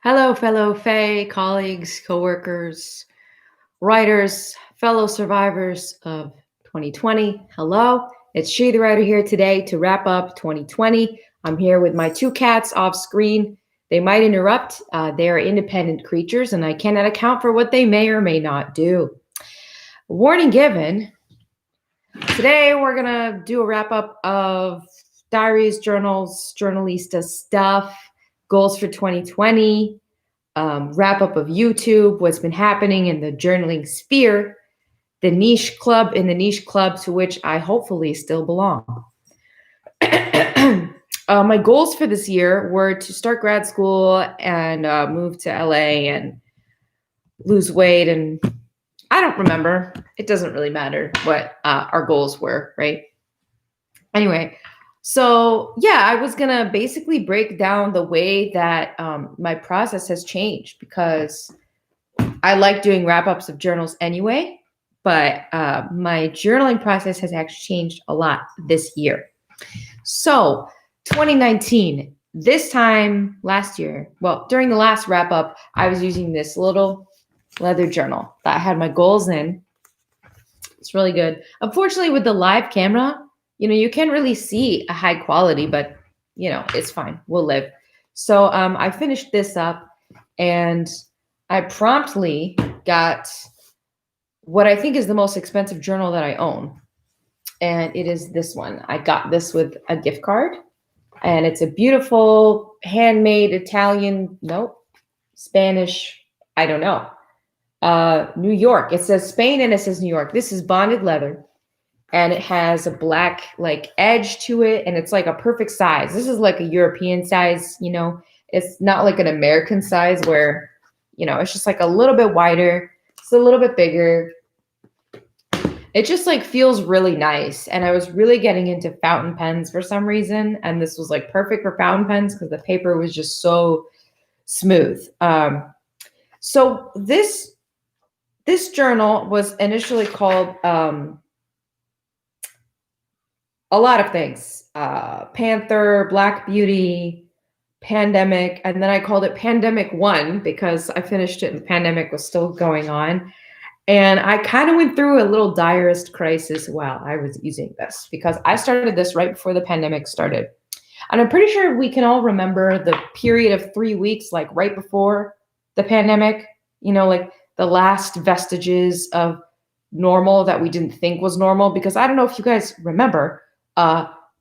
Hello, fellow Fae colleagues, coworkers, writers, fellow survivors of 2020. Hello, it's She the Writer here today to wrap up 2020. I'm here with my two cats off screen. They might interrupt. They are independent creatures, and I cannot account for what they may or may not do. Warning given. Today, we're going to do a wrap up of diaries, journals, journalista stuff, goals for 2020. Wrap up of YouTube, what's been happening in the journaling sphere, the niche club to which I hopefully still belong. My goals for this year were to start grad school and move to LA and lose weight. And I don't remember. It doesn't really matter what our goals were, right? Anyway, so yeah, I was going to basically break down the way that my process has changed because I like doing wrap-ups of journals anyway, but my journaling process has actually changed a lot this year. So 2019, this time last year, well, during the last wrap-up, I was using this little leather journal that I had my goals in. It's really good. Unfortunately, with the live camera, you can't really see a high quality, but it's fine. We'll live. So I finished this up and I promptly got what I think is the most expensive journal that I own. And it is this one. I got this with a gift card and it's a beautiful handmade Italian, Spanish, I don't know. New York. It says Spain and it says New York. This is bonded leather. And it has a black edge to it. And it's like a perfect size. This is like a European size, it's not like an American size where, it's just like a little bit wider. It's a little bit bigger. It just feels really nice. And I was really getting into fountain pens for some reason. And this was perfect for fountain pens because the paper was just so smooth. So this journal was initially called, a lot of things, Panther, Black Beauty, Pandemic, and then I called it Pandemic 1 because I finished it and the pandemic was still going on. And I kind of went through a little direst crisis while I was using this because I started this right before the pandemic started. And I'm pretty sure we can all remember the period of 3 weeks, right before the pandemic, the last vestiges of normal that we didn't think was normal. Because I don't know if you guys remember,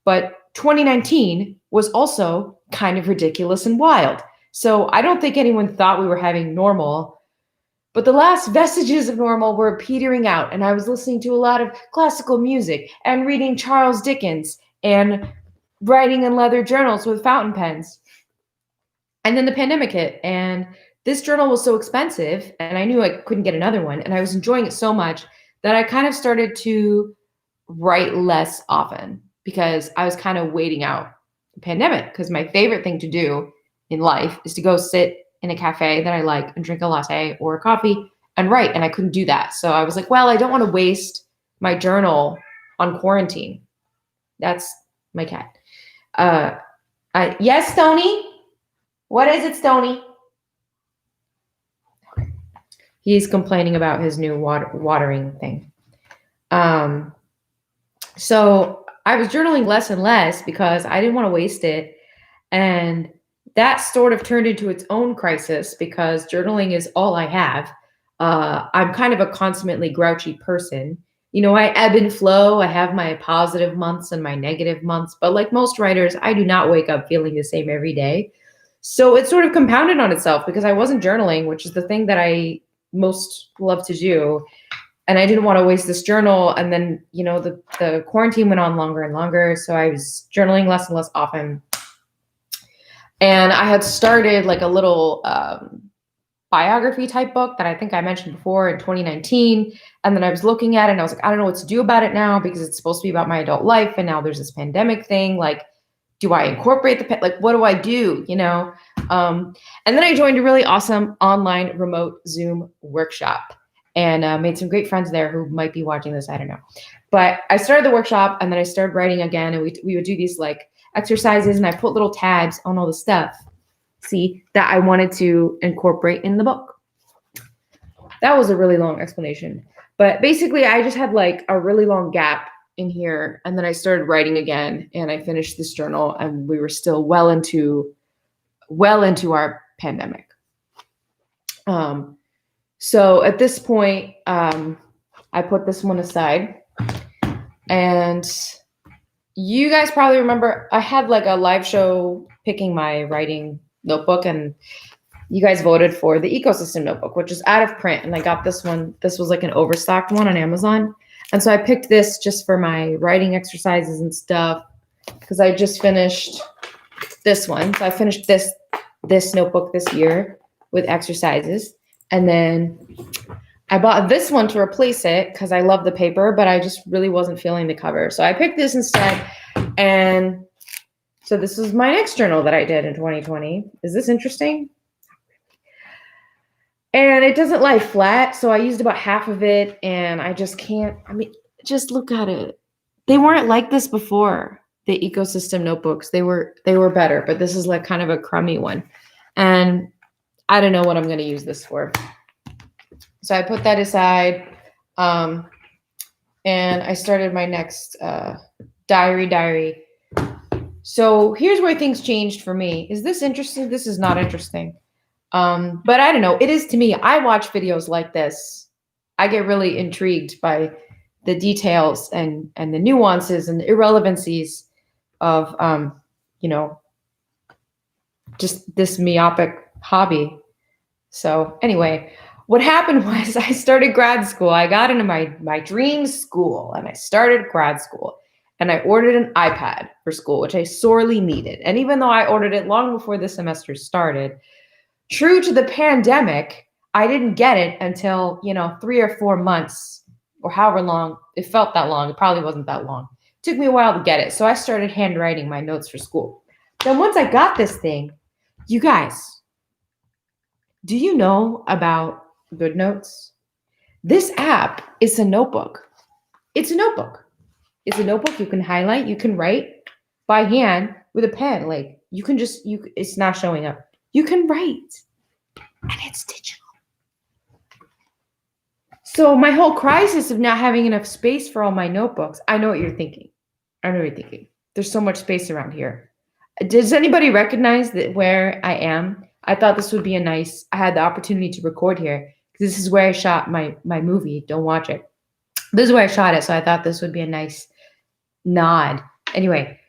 but 2019 was also kind of ridiculous and wild. So I don't think anyone thought we were having normal, but the last vestiges of normal were petering out. And I was listening to a lot of classical music and reading Charles Dickens and writing in leather journals with fountain pens. And then the pandemic hit and this journal was so expensive and I knew I couldn't get another one. And I was enjoying it so much that I kind of started to write less often because I was kind of waiting out the pandemic because my favorite thing to do in life is to go sit in a cafe that I like and drink a latte or a coffee and write. And I couldn't do that. So I was like, well, I don't want to waste my journal on quarantine. That's my cat. Yes, Stoney? What is it, Stoney? He's complaining about his new watering thing. So I was journaling less and less because I didn't want to waste it. And that sort of turned into its own crisis because journaling is all I have. I'm kind of a consummately grouchy person. I ebb and flow. I have my positive months and my negative months. But like most writers, I do not wake up feeling the same every day. So it sort of compounded on itself because I wasn't journaling, which is the thing that I most love to do. And I didn't want to waste this journal. And then, the quarantine went on longer and longer. So I was journaling less and less often. And I had started a little biography type book that I think I mentioned before in 2019. And then I was looking at it and I was like, I don't know what to do about it now because it's supposed to be about my adult life. And now there's this pandemic thing. Do I incorporate what do I do? And then I joined a really awesome online remote Zoom workshop. And made some great friends there who might be watching this. I don't know. But I started the workshop and then I started writing again. And we would do these exercises and I put little tabs on all the stuff. see, that I wanted to incorporate in the book. That was a really long explanation. But basically, I just had like a really long gap in here. And then I started writing again and I finished this journal and we were still well into our pandemic. So at this point, I put this one aside. And you guys probably remember I had like a live show picking my writing notebook, and you guys voted for the ecosystem notebook, which is out of print. And I got this one. This was like an overstocked one on Amazon. And so I picked this just for my writing exercises and stuff because I just finished this one. So I finished this notebook this year with exercises. And then I bought this one to replace it because I love the paper, but I just really wasn't feeling the cover. So I picked this instead. And so this is my next journal that I did in 2020. Is this interesting? And it doesn't lie flat, so I used about half of it, and I just can't, I mean, just look at it. They weren't like this before, the ecosystem notebooks. They were better, but this is like kind of a crummy one. And I don't know what I'm going to use this for. So I put that aside, and I started my next diary. So here's where things changed for me. Is this interesting? This is not interesting. But I don't know. It is to me. I watch videos like this. I get really intrigued by the details and the nuances and the irrelevancies of, just this myopic hobby. So anyway, what happened was I started grad school. I got into my dream school and I started grad school. And I ordered an iPad for school, which I sorely needed. And even though I ordered it long before the semester started, true to the pandemic, I didn't get it until, 3 or 4 months or however long. It felt that long. It probably wasn't that long. It took me a while to get it. So I started handwriting my notes for school. Then once I got this thing, you guys, do you know about GoodNotes? This app is a notebook. It's a notebook. It's a notebook. You can highlight. You can write by hand with a pen. Like you can just, it's not showing up. You can write, and it's digital. So my whole crisis of not having enough space for all my notebooks, I know what you're thinking. There's so much space around here. Does anybody recognize that where I am? I thought this would be I had the opportunity to record here because this is where I shot my movie. Don't watch it. This is where I shot it, so I thought this would be a nice nod. Anyway.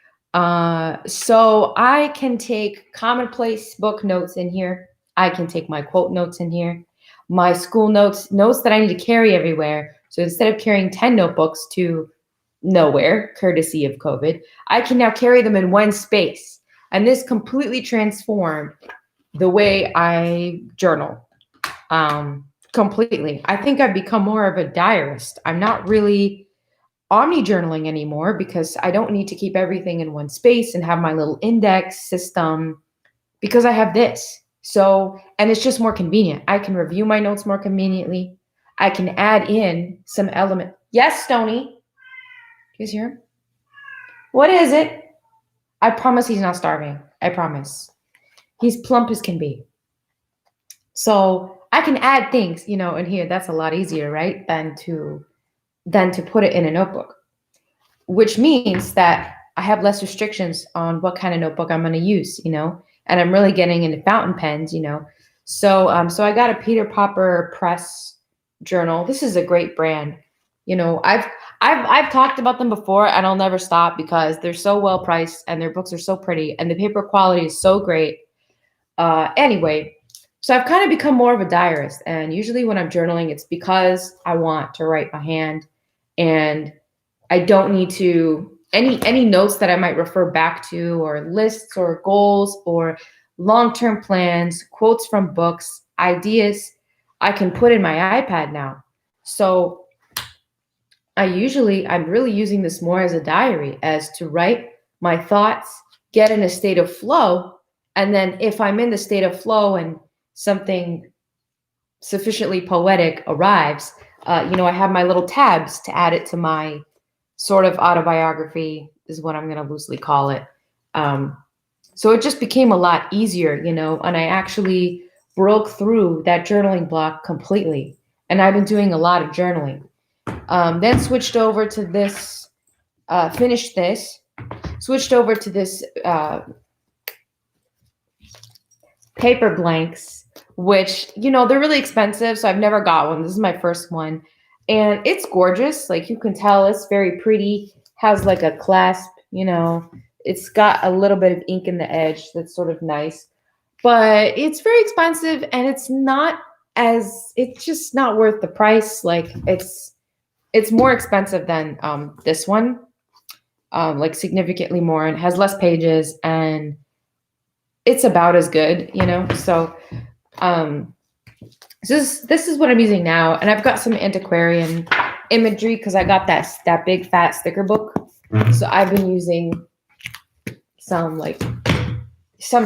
So I can take commonplace book notes in here. I can take my quote notes in here, my school notes that I need to carry everywhere. So instead of carrying 10 notebooks to nowhere, courtesy of COVID, I can now carry them in one space. And this completely transformed the way I journal. Completely. I think I've become more of a diarist. I'm not really omni-journaling anymore because I don't need to keep everything in one space and have my little index system because I have this. So, and it's just more convenient. I can review my notes more conveniently. I can add in some element. Yes, Stony. Do you guys hear him? What is it? I promise he's not starving. I promise. He's plump as can be. So I can add things, in here. That's a lot easier, right? Than to put it in a notebook, which means that I have less restrictions on what kind of notebook I'm going to use, and I'm really getting into fountain pens, So I got a Peter Popper Press journal. This is a great brand. I've talked about them before and I'll never stop because they're so well priced and their books are so pretty and the paper quality is so great. Anyway, so I've kind of become more of a diarist, and usually when I'm journaling, it's because I want to write by hand. And I don't need to, any notes that I might refer back to or lists or goals or long-term plans, quotes from books, ideas, I can put in my iPad now. So I'm really using this more as a diary, as to write my thoughts, get in a state of flow. And then if I'm in the state of flow and something sufficiently poetic arrives, I have my little tabs to add it to my sort of autobiography is what I'm going to loosely call it. So it just became a lot easier, you know, and I actually broke through that journaling block completely. And I've been doing a lot of journaling. Then switched over to this, finished this, switched over to this paper blanks, which, you know, they're really expensive. So I've never got one. This is my first one. And it's gorgeous. Like you can tell it's very pretty, has like a clasp, you know, it's got a little bit of ink in the edge. That's sort of nice, but it's very expensive and it's just not worth the price. Like it's more expensive than this one, like significantly more, and has less pages, and it's about as good, you know. So this is what I'm using now, and I've got some antiquarian imagery because I got that big fat sticker book. So I've been using some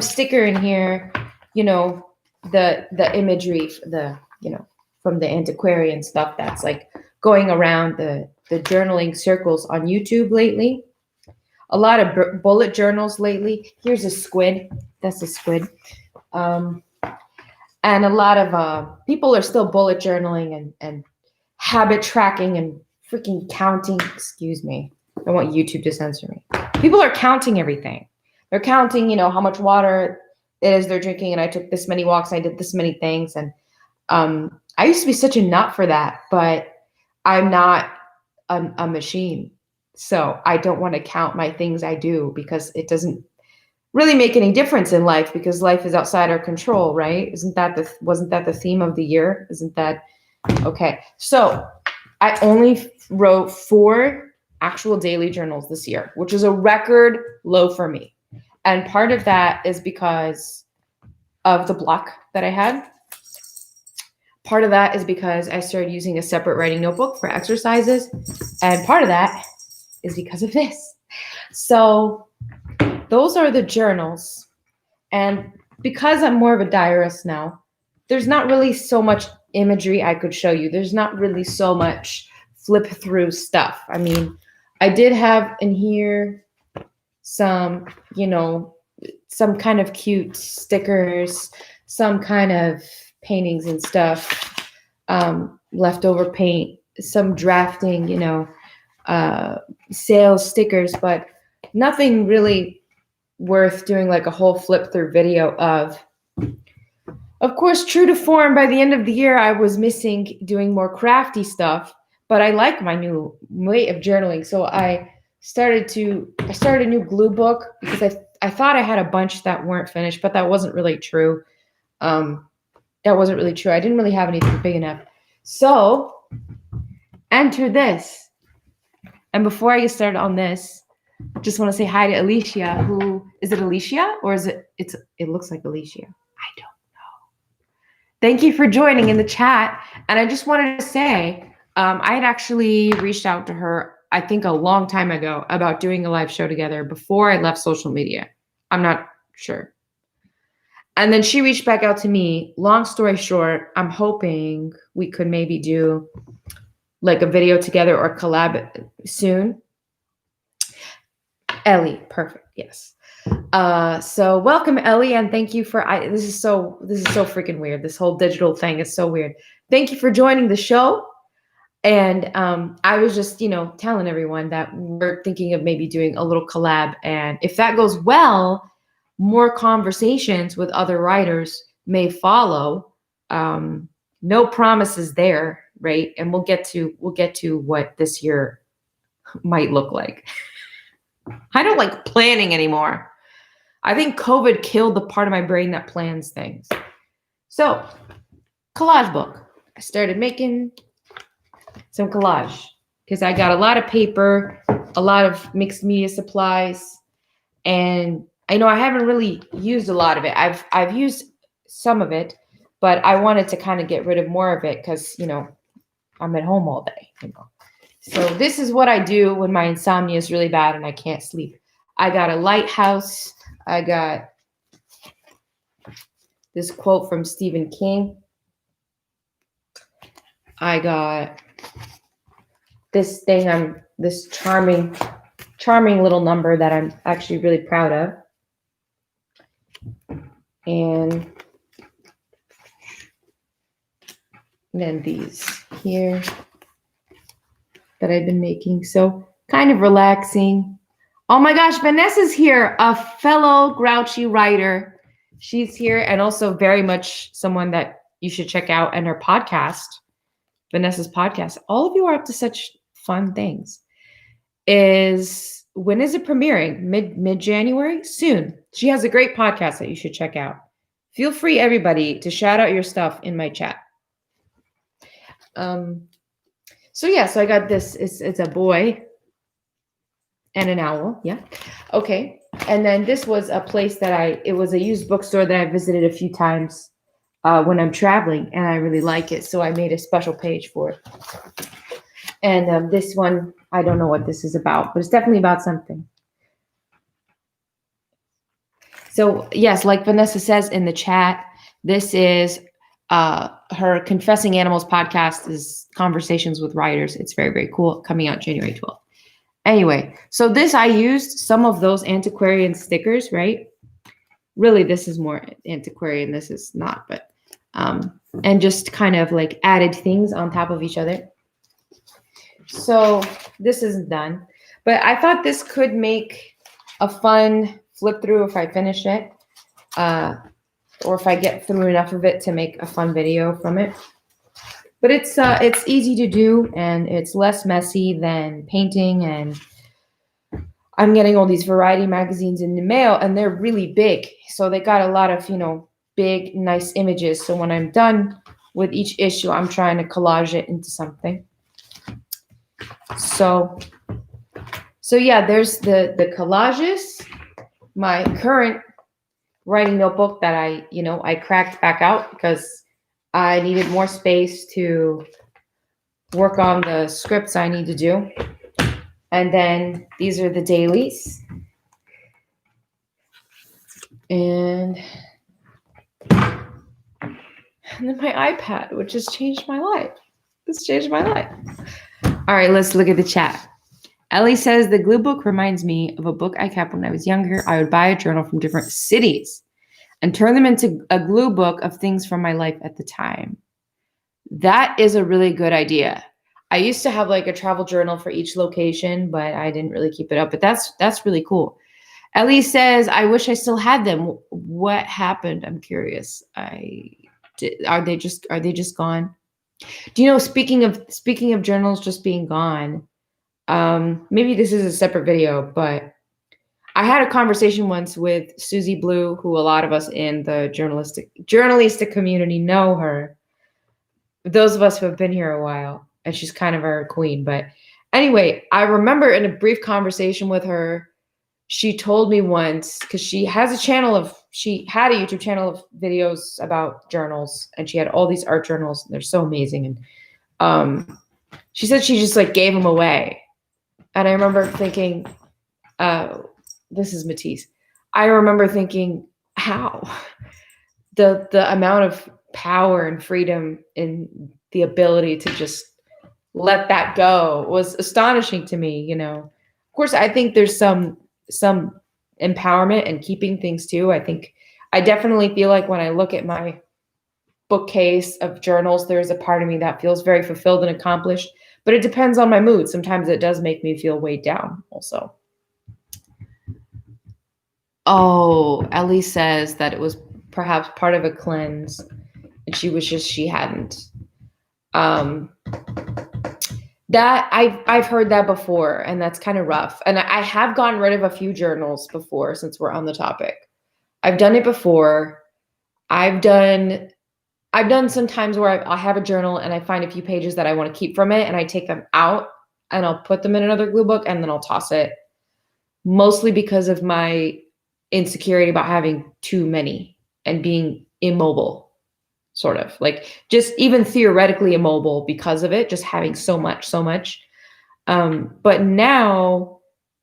sticker in here, you know, the imagery, from the antiquarian stuff that's like going around the journaling circles on YouTube lately. A lot of bullet journals lately. Here's a squid. That's a squid. And a lot of people are still bullet journaling and habit tracking and freaking counting. Excuse me. I don't want YouTube to censor me. People are counting everything. They're counting, you know, how much water it is they're drinking. And I took this many walks. I did this many things. And I used to be such a nut for that, but I'm not a machine. So I don't want to count my things I do because it doesn't really make any difference in life because life is outside our control, right? Wasn't that the theme of the year? Isn't that okay? So I only wrote 4 actual daily journals this year, which is a record low for me. And part of that is because of the block that I had. Part of that is because I started using a separate writing notebook for exercises. And part of that is because of this. So those are the journals. And because I'm more of a diarist now, there's not really so much imagery I could show you. There's not really so much flip through stuff. I mean, I did have in here some, you know, some kind of cute stickers, some kind of paintings and stuff, leftover paint, some drafting, you know, sales stickers, but nothing really worth doing like a whole flip through video of. Of course, true to form, by the end of the year, I was missing doing more crafty stuff, but I like my new way of journaling. So I started a new glue book because I thought I had a bunch that weren't finished, but that wasn't really true. I didn't really have anything big enough. So enter this. And before I get started on this, just want to say hi to Alicia, is it Alicia or is it looks like Alicia. I don't know. Thank you for joining in the chat. And I just wanted to say, I had actually reached out to her, I think a long time ago, about doing a live show together before I left social media. I'm not sure. And then she reached back out to me. Long story short, I'm hoping we could maybe do like a video together or collab soon. Ellie, perfect. Yes. So welcome, Ellie, and thank you for this is so freaking weird. This whole digital thing is so weird. Thank you for joining the show. And I was just, you know, telling everyone that we're thinking of maybe doing a little collab, and if that goes well, more conversations with other writers may follow. No promises there, right? And we'll get to what this year might look like. I don't like planning anymore. I think COVID killed the part of my brain that plans things. So, collage book. I started making some collage because I got a lot of paper, a lot of mixed media supplies, and I know I haven't really used a lot of it. I've used some of it, but I wanted to kind of get rid of more of it because, you know, I'm at home all day, you know. So this is what I do when my insomnia is really bad and I can't sleep. I got a lighthouse. I got this quote from Stephen King. I got this thing, this charming little number that I'm actually really proud of. And then these here that I've been making. So kind of relaxing. Oh my gosh, Vanessa's here, a fellow grouchy writer. She's here, and also very much someone that you should check out, and her podcast, Vanessa's podcast. All of you are up to such fun things. When is it premiering? Mid-January? Soon. She has a great podcast that you should check out. Feel free, everybody, to shout out your stuff in my chat. So I got this. It's a boy and an owl. Yeah. Okay. And then this was a place it was a used bookstore that I visited a few times when I'm traveling, and I really like it. So I made a special page for it. And this one, I don't know what this is about, but it's definitely about something. So yes, like Vanessa says in the chat, this is her Confessing Animals podcast is Conversations with Writers. It's very, very cool. Coming out January 12th. Anyway, so I used some of those antiquarian stickers, right? Really, this is more antiquarian. This is not, but and just kind of like added things on top of each other. So this isn't done, but I thought this could make a fun flip through if I finish it, or if I get through enough of it to make a fun video from it. But it's easy to do, and it's less messy than painting. And I'm getting all these variety magazines in the mail, and they're really big. So they got a lot of, big, nice images. So when I'm done with each issue, I'm trying to collage it into something. So yeah, there's the collages, my current writing notebook that I cracked back out because I needed more space to work on the scripts I need to do. And then these are the dailies. And then my iPad, which has changed my life. It's changed my life. All right, let's look at the chat. Ellie says, the glue book reminds me of a book I kept when I was younger. I would buy a journal from different cities and turn them into a glue book of things from my life at the time. That is a really good idea. I used to have like a travel journal for each location, but I didn't really keep it up. But that's really cool. Ellie says, I wish I still had them. What happened? I'm curious. Are they just gone? Do you know, speaking of journals just being gone, maybe this is a separate video, but I had a conversation once with Susie Blue, who a lot of us in the journalistic community know her. Those of us who have been here a while, and she's kind of our queen. But anyway, I remember in a brief conversation with her, she told me once, because she had a YouTube channel of videos about journals, and she had all these art journals, and they're so amazing. And she said she just like gave them away. And I remember thinking, this is Matisse. I remember thinking, how? The amount of power and freedom in the ability to just let that go was astonishing to me, Of course, I think there's some empowerment in keeping things too. I definitely feel like when I look at my bookcase of journals, there's a part of me that feels very fulfilled and accomplished, but it depends on my mood. Sometimes it does make me feel weighed down also. Oh, Ellie says that it was perhaps part of a cleanse, and she hadn't. That I've heard that before, and that's kind of rough. And I have gotten rid of a few journals before, since we're on the topic. I've done it before. I've done some times where I have a journal and I find a few pages that I want to keep from it, and I take them out and I'll put them in another glue book, and then I'll toss it. Mostly because of my insecurity about having too many and being immobile. Sort of like just even theoretically immobile because of it, just having so much. But now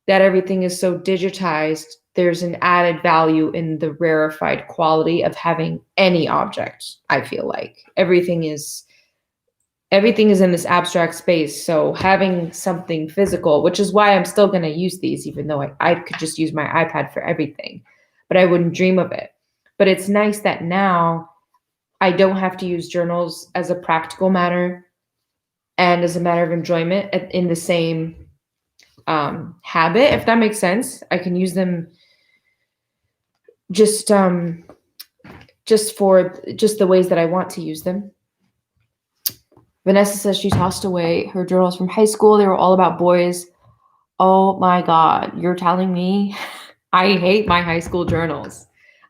that everything is so digitized, there's an added value in the rarefied quality of having any object. I feel like everything is in this abstract space. So having something physical, which is why I'm still going to use these, even though I could just use my iPad for everything, but I wouldn't dream of it. But it's nice that now I don't have to use journals as a practical matter and as a matter of enjoyment in the same habit, if that makes sense. I can use them just for the ways that I want to use them. Vanessa says she tossed away her journals from high school. They were all about boys. Oh my God, you're telling me I hate my high school journals.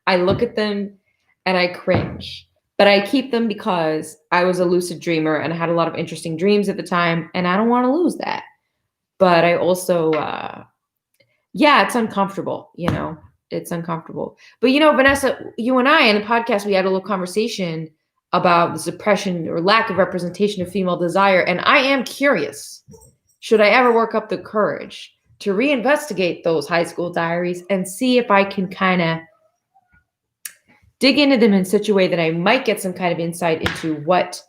I look at them and I cringe, but I keep them because I was a lucid dreamer and I had a lot of interesting dreams at the time, and I don't want to lose that. But I also, it's uncomfortable, it's uncomfortable. But, Vanessa, you and I in the podcast, we had a little conversation about the suppression or lack of representation of female desire. And I am curious, should I ever work up the courage to reinvestigate those high school diaries and see if I can kind of dig into them in such a way that I might get some kind of insight into what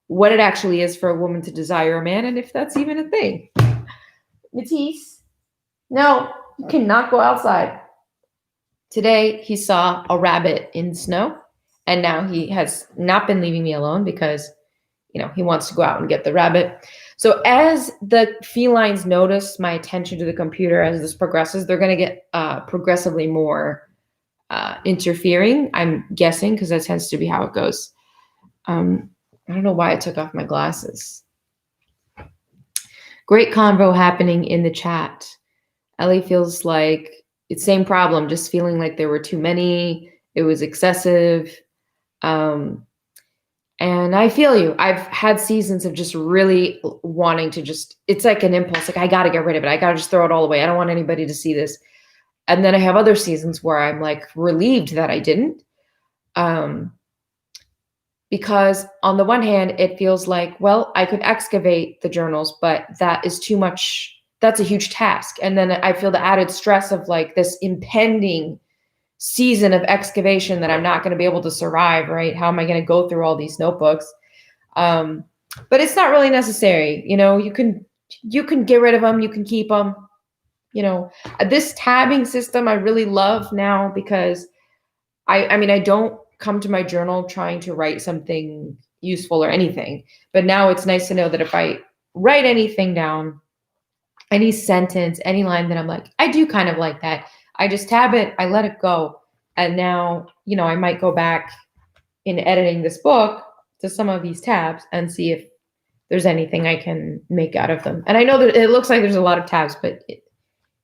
it actually is for a woman to desire a man, and if that's even a thing. Matisse, no, you cannot go outside. Today, he saw a rabbit in snow, and now he has not been leaving me alone because, he wants to go out and get the rabbit. So as the felines notice my attention to the computer as this progresses, they're going to get progressively more interfering, I'm guessing, because that tends to be how it goes. I don't know why I took off my glasses. Great convo happening in the chat. Ellie feels like it's same problem, just feeling like there were too many. It was excessive. And I feel you. I've had seasons of just really wanting to it's like an impulse. Like, I got to get rid of it. I got to just throw it all away. I don't want anybody to see this. And then I have other seasons where I'm like relieved that I didn't. Because on the one hand, it feels like, well, I could excavate the journals, but that is too much. That's a huge task. And then I feel the added stress of like this impending season of excavation that I'm not going to be able to survive, right? How am I going to go through all these notebooks? But it's not really necessary. You can get rid of them. You can keep them. This tabbing system I really love now because I don't come to my journal trying to write something useful or anything. But now it's nice to know that if I write anything down, any sentence, any line that I'm like, I do kind of like that, I just tab it, I let it go. And now, I might go back in editing this book to some of these tabs and see if there's anything I can make out of them. And I know that it looks like there's a lot of tabs, but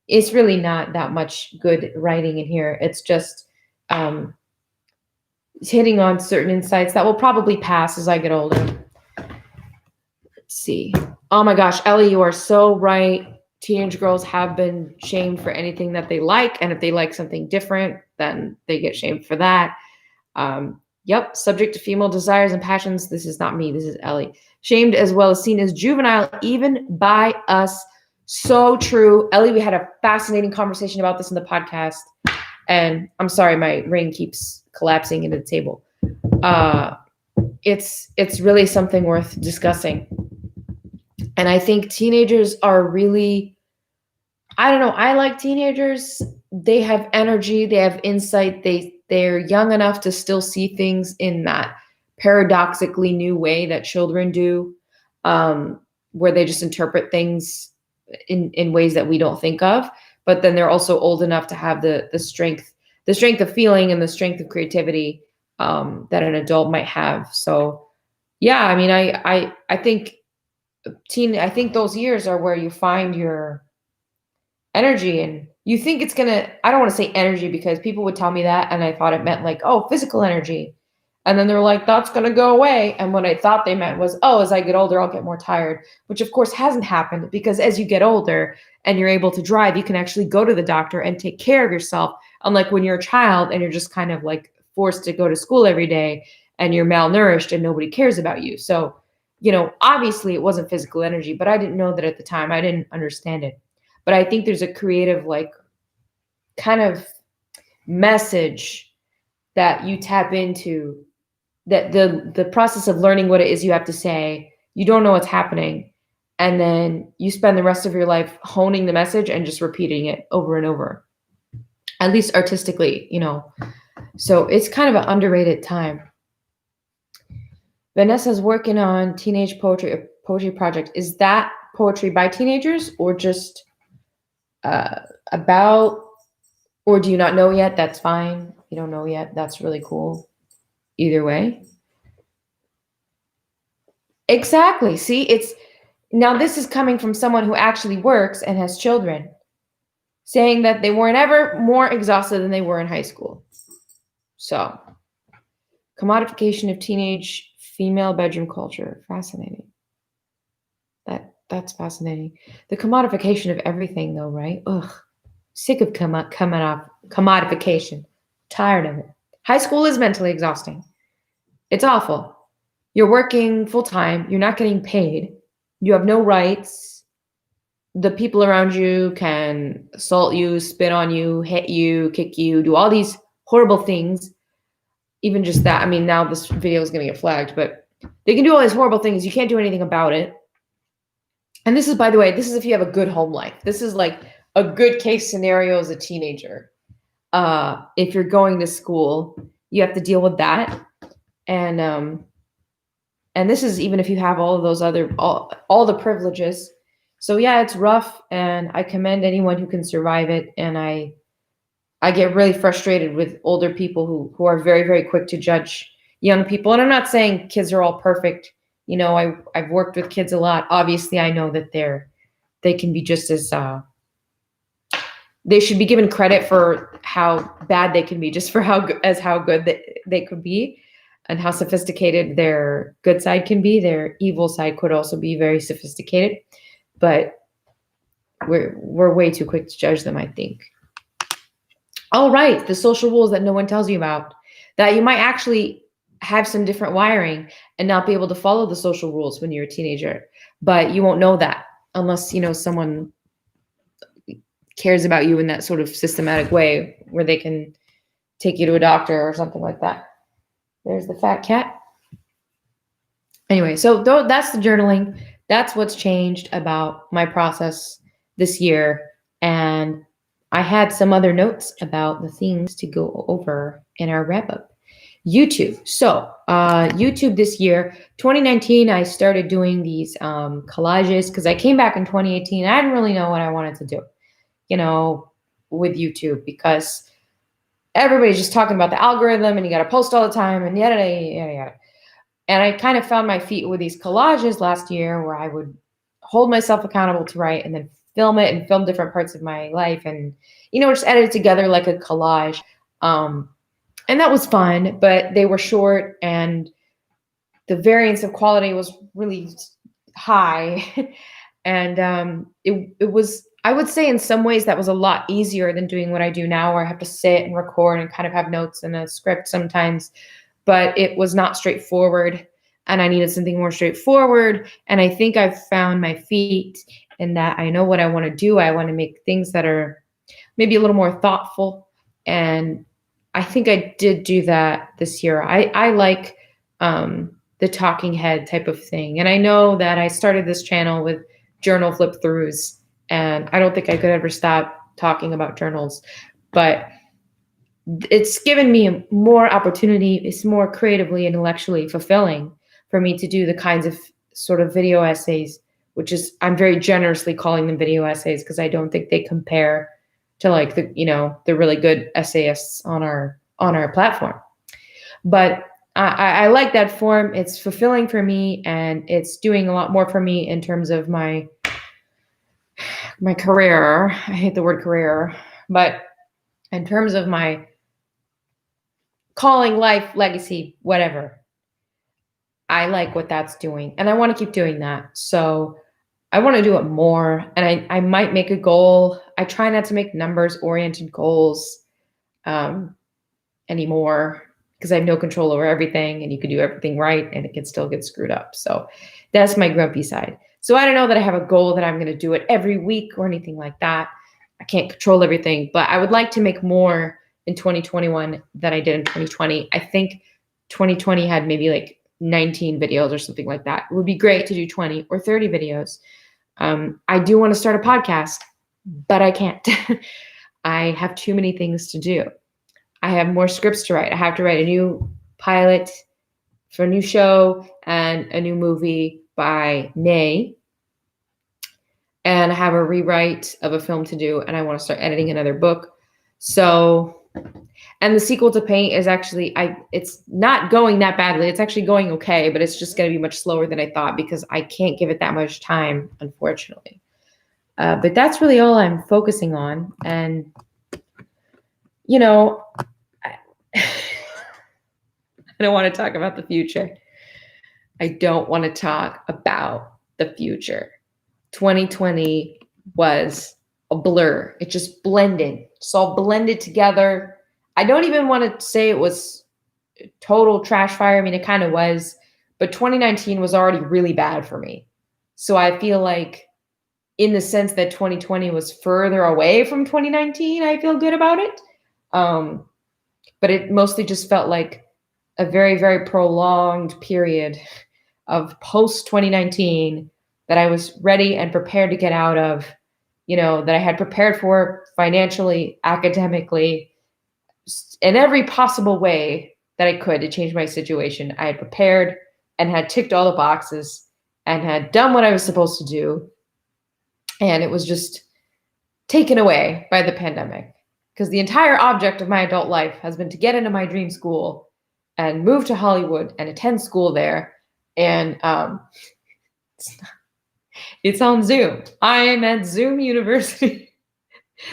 it's really not that much good writing in here. It's just hitting on certain insights that will probably pass as I get older. Let's see. Oh my gosh, Ellie, you are so right. Teenage girls have been shamed for anything that they like. And if they like something different, then they get shamed for that. Yep. Subject to female desires and passions. This is not me. This is Ellie. Shamed as well as seen as juvenile, even by us. So true. Ellie, we had a fascinating conversation about this in the podcast. And I'm sorry, my ring keeps collapsing into the table. It's really something worth discussing. And I think teenagers are really, I don't know, I like teenagers. They have energy, they have insight, they're young enough to still see things in that paradoxically new way that children do, where they just interpret things in ways that we don't think of. But then they're also old enough to have the strength of feeling and the strength of creativity that an adult might have. So yeah, I mean, I think I think those years are where you find your energy, and you think it's gonna, I don't want to say energy because people would tell me that and I thought it meant like, oh, physical energy. And then they're like, that's gonna go away. And what I thought they meant was, oh, as I get older, I'll get more tired, which of course hasn't happened, because as you get older and you're able to drive, you can actually go to the doctor and take care of yourself. Unlike when you're a child and you're just kind of like forced to go to school every day and you're malnourished and nobody cares about you. So, obviously it wasn't physical energy, but I didn't know that at the time. I didn't understand it. But I think there's a creative, like, kind of message that you tap into, that the process of learning what it is you have to say, you don't know what's happening. And then you spend the rest of your life honing the message and just repeating it over and over, at least artistically, So it's kind of an underrated time. Vanessa's working on teenage poetry project. Is that poetry by teenagers or just about, or do you not know yet? That's fine. You don't know yet. That's really cool. Either way. Exactly. See, it's now this is coming from someone who actually works and has children, saying that they weren't ever more exhausted than they were in high school. So, commodification of teenage female bedroom culture. Fascinating. That's fascinating. The commodification of everything, though, right? Ugh, sick of commodification. Tired of it. High school is mentally exhausting. It's awful. You're working full time. You're not getting paid. You have no rights. The people around you can assault you, spit on you, hit you, kick you, do all these horrible things. Even just that. I mean, now this video is going to get flagged, but they can do all these horrible things. You can't do anything about it. And this is, by the way, this is if you have a good home life. This is like a good case scenario as a teenager. If you're going to school, you have to deal with that. And this is even if you have all of those other, all the privileges. So yeah, it's rough, and I commend anyone who can survive it. And I get really frustrated with older people who are very, very quick to judge young people. And I'm not saying kids are all perfect. You know, I've worked with kids a lot. Obviously, I know that they can be just as they should be given credit for how bad they can be, just for how good they could be, and how sophisticated their good side can be. Their evil side could also be very sophisticated, but we're way too quick to judge them, I think. All right, the social rules that no one tells you about, that you might actually have some different wiring and not be able to follow the social rules when you're a teenager, but you won't know that unless, you know, someone cares about you in that sort of systematic way where they can take you to a doctor or something like that. There's the fat cat. Anyway, so that's the journaling. That's what's changed about my process this year. And I had some other notes about the things to go over in our wrap up. YouTube. So YouTube this year, 2019, I started doing these collages because I came back in 2018. I didn't really know what I wanted to do, you know, with YouTube, because everybody's just talking about the algorithm and you got to post all the time and yada, yada, yada, yada. And I kind of found my feet with these collages last year where I would hold myself accountable to write and then film it and film different parts of my life and, you know, just edit it together like a collage. And that was fun, but they were short and the variance of quality was really high. And it was, I would say in some ways that was a lot easier than doing what I do now, where I have to sit and record and kind of have notes and a script sometimes, but it was not straightforward and I needed something more straightforward. And I think I've found my feet in that I know what I want to do. I want to make things that are maybe a little more thoughtful, and I think I did do that this year. I like the talking head type of thing. And I know that I started this channel with journal flip throughs, and I don't think I could ever stop talking about journals, but it's given me more opportunity. It's more creatively, intellectually fulfilling for me to do the kinds of sort of video essays, which is, I'm very generously calling them video essays because I don't think they compare to like the, you know, the really good essayists on our platform. But I like that form. It's fulfilling for me, and it's doing a lot more for me in terms of my career. I hate the word career, but in terms of my calling, life, legacy, whatever, I like what that's doing, and I want to keep doing that. So I want to do it more, and I might make a goal. I try not to make numbers-oriented goals anymore because I have no control over everything, and you can do everything right, and it can still get screwed up. So that's my grumpy side. So I don't know that I have a goal that I'm going to do it every week or anything like that. I can't control everything, but I would like to make more in 2021 than I did in 2020. I think 2020 had maybe like 19 videos or something like that. It would be great to do 20 or 30 videos. I do want to start a podcast, but I can't. I have too many things to do. I have more scripts to write. I have to write a new pilot for a new show and a new movie by May. And I have a rewrite of a film to do, and I want to start editing another book. So, and the sequel to Paint is actually, it's not going that badly. It's actually going okay, but it's just going to be much slower than I thought because I can't give it that much time, unfortunately. But that's really all I'm focusing on. And, you know, I don't want to talk about the future. I don't want to talk about the future. 2020 was a blur. It just blended. It's all blended together. I don't even want to say it was total trash fire. I mean, it kind of was, but 2019 was already really bad for me. So I feel like in the sense that 2020 was further away from 2019, I feel good about it. But it mostly just felt like a very, very prolonged period of post 2019 that I was ready and prepared to get out of, that I had prepared for financially, academically, in every possible way that I could to change my situation. I had prepared and had ticked all the boxes and had done what I was supposed to do. And it was just taken away by the pandemic because the entire object of my adult life has been to get into my dream school and move to Hollywood and attend school there. And it's on Zoom. I am at Zoom University.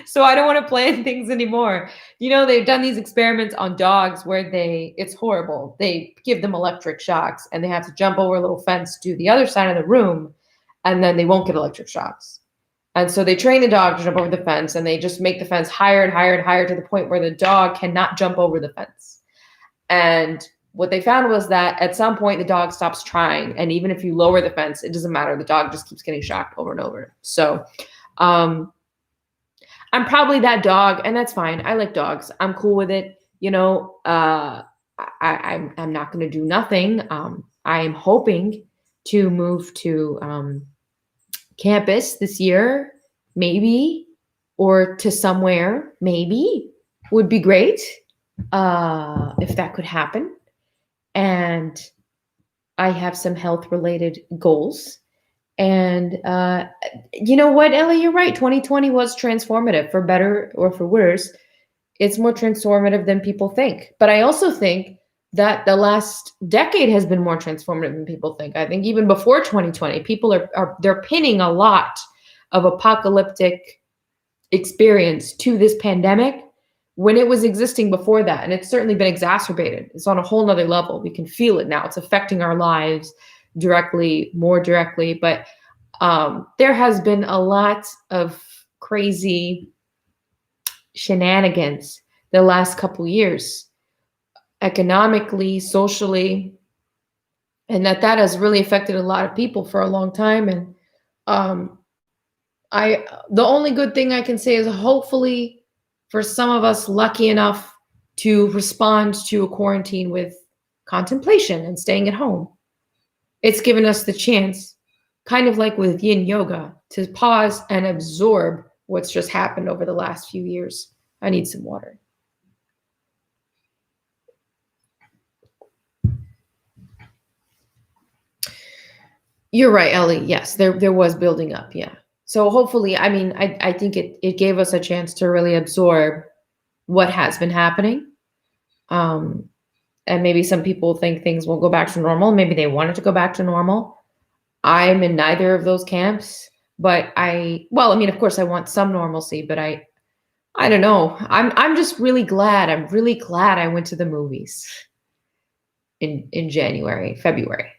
So I don't want to plan things anymore. They've done these experiments on dogs where it's horrible. They give them electric shocks and they have to jump over a little fence to the other side of the room, and then they won't get electric shocks. And so they train the dog to jump over the fence, and they just make the fence higher and higher and higher to the point where the dog cannot jump over the fence. And what they found was that at some point the dog stops trying. And even if you lower the fence, it doesn't matter. The dog just keeps getting shocked over and over. So I'm probably that dog, and that's fine. I like dogs. I'm cool with it. I'm not going to do nothing. I am hoping to move to campus this year, maybe, or to somewhere, maybe, would be great if that could happen. And I have some health-related goals. And you know what, Ellie, you're right. 2020 was transformative, for better or for worse. It's more transformative than people think. But I also think that the last decade has been more transformative than people think. I think even before 2020, people they're pinning a lot of apocalyptic experience to this pandemic when it was existing before that. And it's certainly been exacerbated. It's on a whole nother level. We can feel it now. It's affecting our lives directly, more directly. But there has been a lot of crazy shenanigans the last couple years, economically, socially, and that has really affected a lot of people for a long time. And the only good thing I can say is hopefully for some of us lucky enough to respond to a quarantine with contemplation and staying at home, it's given us the chance, kind of like with yin yoga, to pause and absorb what's just happened over the last few years. I need some water. You're right, Ellie. Yes, there was building up. Yeah. So hopefully, I think it gave us a chance to really absorb what has been happening. And maybe some people think things will go back to normal. Maybe they want it to go back to normal. I'm in neither of those camps, but of course I want some normalcy, but I don't know. I'm just really glad. I'm really glad I went to the movies in February.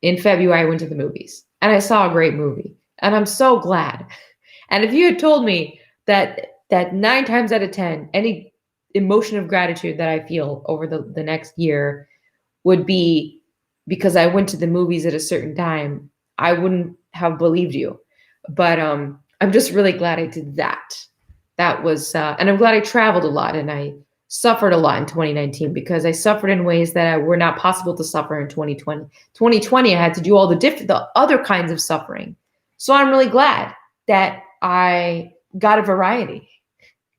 In February, I went to the movies and I saw a great movie, and I'm so glad. And if you had told me that 9 times out of 10, any emotion of gratitude that I feel over the next year would be because I went to the movies at a certain time, I wouldn't have believed you. But I'm just really glad I did that. That was, and I'm glad I traveled a lot and I suffered a lot in 2019 because I suffered in ways that were not possible to suffer in 2020. 2020, I had to do all the other kinds of suffering. So I'm really glad that I got a variety,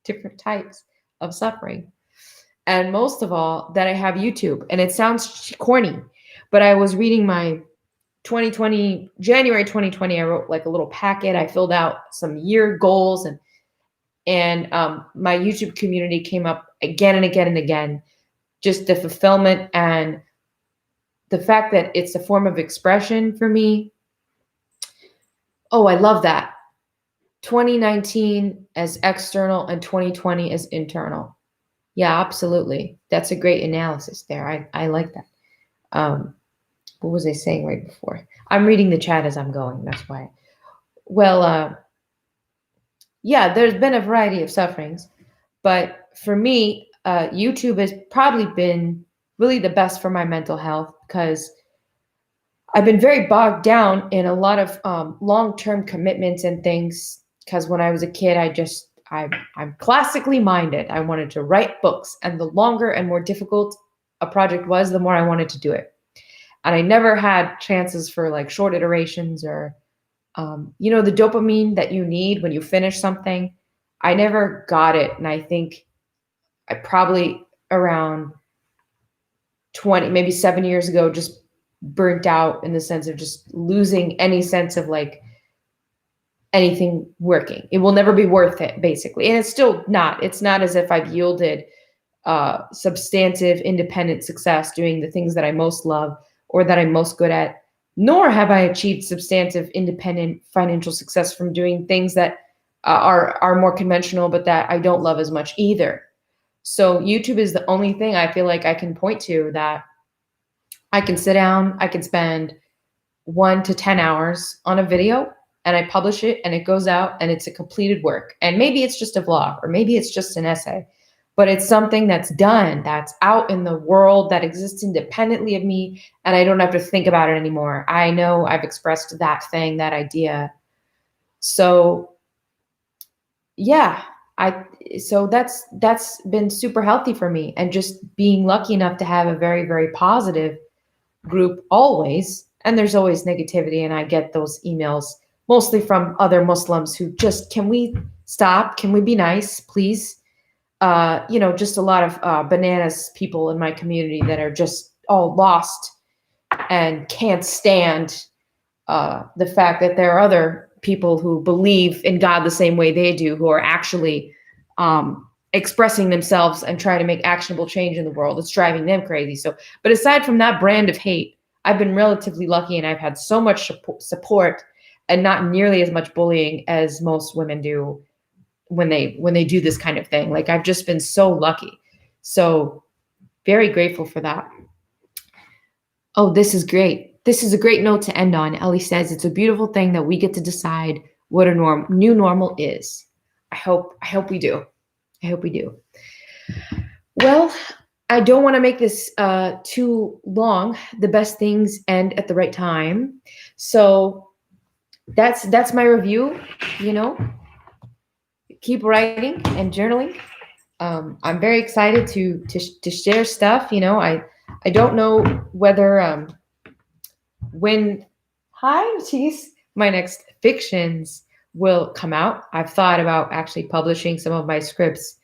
different types of suffering. And most of all, that I have YouTube. And it sounds corny, but I was reading my 2020, January 2020, I wrote like a little packet. I filled out some year goals, and my YouTube community came up again and again and again. Just the fulfillment and the fact that it's a form of expression for me. Oh, I love that. 2019 as external and 2020 as internal. Yeah, absolutely. That's a great analysis there. I like that. What was I saying right before? I'm reading the chat as I'm going. That's why. Well, yeah, there's been a variety of sufferings, but for me, YouTube has probably been really the best for my mental health because I've been very bogged down in a lot of long-term commitments and things. Because when I was a kid, I'm classically minded. I wanted to write books, and the longer and more difficult a project was, the more I wanted to do it. And I never had chances for like short iterations or, the dopamine that you need when you finish something. I never got it. And I think I probably around 20, maybe 7 years ago, just burnt out in the sense of just losing any sense of like anything working. It will never be worth it, basically. And it's still not. It's not as if I've yielded substantive independent success doing the things that I most love or that I'm most good at, nor have I achieved substantive independent financial success from doing things that are more conventional, but that I don't love as much either. So YouTube is the only thing I feel like I can point to that I can sit down, I can spend 1 to 10 hours on a video, and I publish it and it goes out and it's a completed work. And maybe it's just a vlog or maybe it's just an essay, but it's something that's done, that's out in the world, that exists independently of me, and I don't have to think about it anymore. I know I've expressed that thing, that idea. So yeah, so that's been super healthy for me, and just being lucky enough to have a very, very positive group always. And there's always negativity, and I get those emails mostly from other Muslims who just, can we stop? Can we be nice, please? Just a lot of bananas people in my community that are just all lost and can't stand the fact that there are other people who believe in God the same way they do, who are actually expressing themselves and trying to make actionable change in the world. It's driving them crazy. So, but aside from that brand of hate, I've been relatively lucky, and I've had so much support and not nearly as much bullying as most women do when they do this kind of thing. Like, I've just been so lucky. So very grateful for that. Oh, this is great. This is a great note to end on. Ellie says, it's a beautiful thing that we get to decide what a new normal is. I hope we do. I hope we do. Well, I don't want to make this too long. The best things end at the right time. So that's my review. Keep writing and journaling. I'm very excited to share stuff. I don't know whether when my next fictions will come out. I've thought about actually publishing some of my scripts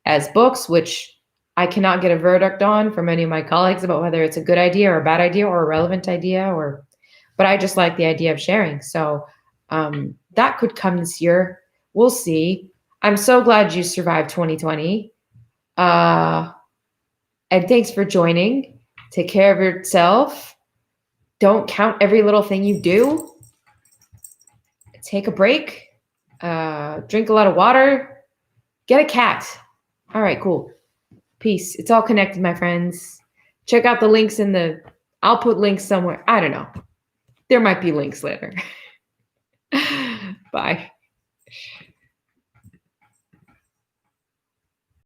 as books, which I cannot get a verdict on from any of my colleagues about whether it's a good idea or a bad idea or a relevant idea, but I just like the idea of sharing. So that could come this year. We'll see. I'm so glad you survived 2020. And thanks for joining. Take care of yourself. Don't count every little thing you do. Take a break. Drink a lot of water. Get a cat. All right, cool. Peace. It's all connected, my friends. Check out the links I'll put links somewhere. I don't know. There might be links later. Bye.